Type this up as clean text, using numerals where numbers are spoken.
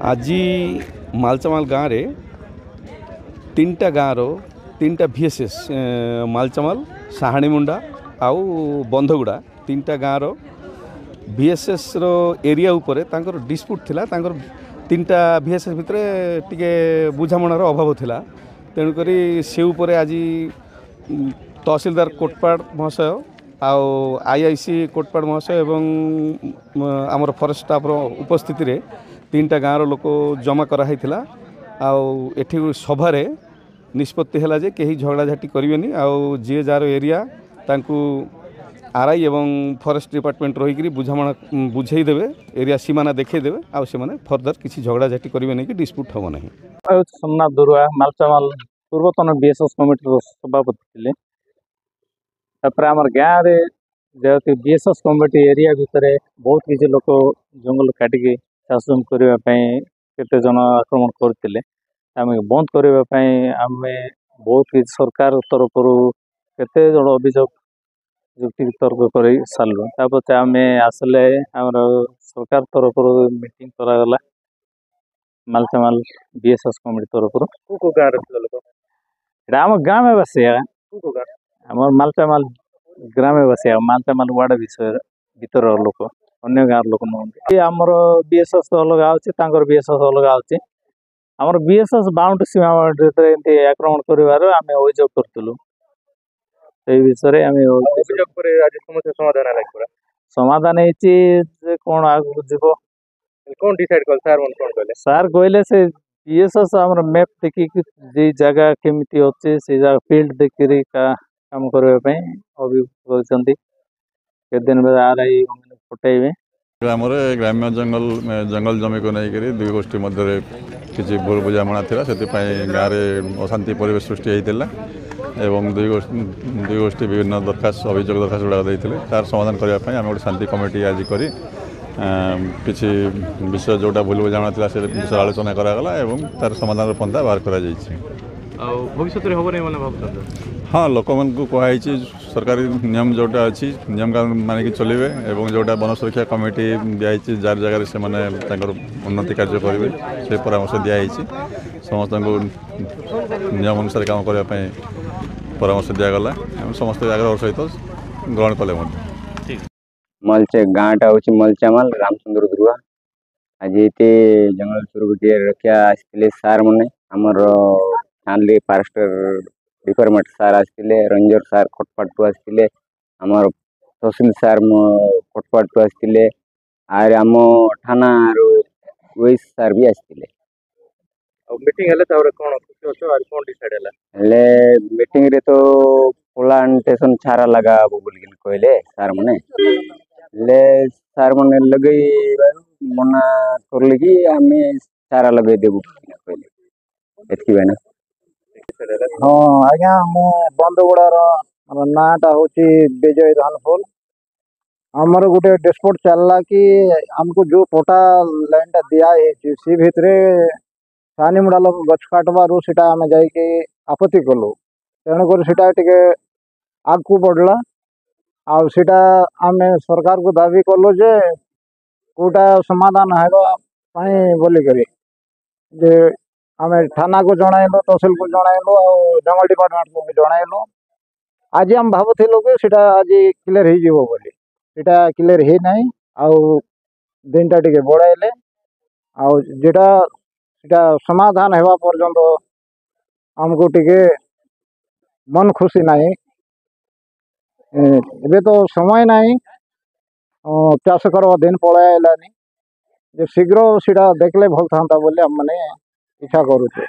आज मालचामाल गाँव रे तीनटा गाँव रो तीनटा VSS मालचामाल साहाणीमुंडा आउ बंधगुड़ा तीनटा गाँव रो VSS रो एरिया उपरे तांकर डिस्प्यूट थिला। तांकर तीनटा VSS भितर टिके बुझामणार अभाव थिला। तेणुकरी से उपरे आज तहसीलदार कोटपाड़ महाशय आउ IIC कोटपाड़ महाशय एवं आमर फॉरेस्ट स्टाफ रो उपस्थिति रे तीनटा गाँव लोक जमा कराई एठी सभारे निष्पत्ति है जे कहीं झगड़ाझाटी करेनि आउ जी जार एरिया तांकू RI एवं फॉरेस्ट डिपार्टमेंट रही बुझामणा बुझेदेवे एरिया सीमाना देखईदेवे आउ से फर्दर किसी झगड़ाझाटी करेनि कि डिस्प्यूट हम ना। सोमनाथ दुरुआ मालचामाल पूर्वतन VSS कमिटी सभापति थे। आम गाँव में जेहेतु VSS कमिटी एरिया भितर बहुत किसी लोक जंगल काटिकी चाष जमी करने केते जन आक्रमण करते आम बंद करने आम बहुत किसी सरकार तरफ केते जन अभियोग युक्ति तर्क कर सारू। तापर आम आसले आम सरकार तरफ मीटिंग करागला मालचामाल VSS कमिटी तरफ आम गाँव बासी आम मालचामाल ग्रामवासी मालचामाल वार्ड विषय भीतर लोक अन्य गाँव लोक नुहति। आमर VSS अलग अच्छे VSS अलग अच्छे आमर VSS बाउंड्री सीमा एमती आक्रमण कर आम अभियोग करूँ विषय आम समाधान कौन आगे जीव कौन डिसाइड कर सार मन कौन कहले सार कहले से VSS आमर मैप देखी जे जगह केमिति अच्छे से जगह फील्ड देखिरी काम करने अभियोग कर दिन RI फटेबे आमर ग्राम्य जंगल जमी को लेकर दुई गोष्ठी मध्य किसी भूल बुझामणा था से गाँव में अशांति परिवेश सृष्टि होता एवं दुई गोष्ठी विभिन्न दरखास्त अभियोग दरखास्त गुड़ा देते तार समाधान करने आम गोटे शांति कमिटी आज करी किसी विषय जोटा भूल बुझामणा था से विषय आलोचना करागला एवं तार समाधान पंथा बाहर कर भविष्य में हम नहीं भाव हाँ लोक मान कहुई सरकारी नियम जोटा अच्छी नियम कानून मानिक चलिए एवं जोटा वन सुरक्षा कमिटी दिखाई जार जगार से उन्नति कार्य करेंगे से परामर्श दिखाई समस्त नियम अनुसार काम करने परामर्श दिगला समस्त आग्रह सहित ग्रहण कले। मलचे गाँटा हूँ मलचामाल रामचंद्र दुरुआ आज ये जंगल सुरक्षा रक्षा आसते सार मैंने आमर फैमिली फॉरेस्टर डिपार्टमेंट सार आसते रेंजर सार कोटपाड़ आसते आमर तहसील सार कोटपाड़ आसते आर आम थाना वही सार भी आसते मीटिंग हेले तावरे कोन खुशी होछो आर कोन डिसाइड हेले मीटिंग रे तो प्लांटेशन छारा लगा बोल के कहले सार माने ले सार माने लगई मना करले कि आमे छारा लगई देबु कहले एतकी बेना। हाँ आज्ञा मो बंधगुड़ार नाटा हूँ विजय धानफुल आमर गोटे डिस्प्यूट चलला कि आमको जो पोटा लैंड दिया सी भितर सानीमुड़ा लोक गछ काटबारू सीटा आम जाइए आपत्ति कलु तेणुक टे आगू बढ़ला आटा आम सरकार को दाबी कलु जे कोटा समाधान है बोलिक जे आम थाना को जनइलु तहसील को जनइलु जंगल डिपार्टमेंट को भी जनइलु आज आम भावुलु कि सीटा आज क्लियर होटा क्लियर है नहीं आउ दिनटा टे बढ़ाइले आटा समाधान होगा पर्यंत आमको टिके मन खुशी नहीं एबे तो समय नहीं चाष करवा दिन पलैलानी शीघ्र सीटा देखले भल था बोले आम मैंने इच्छा करुचे।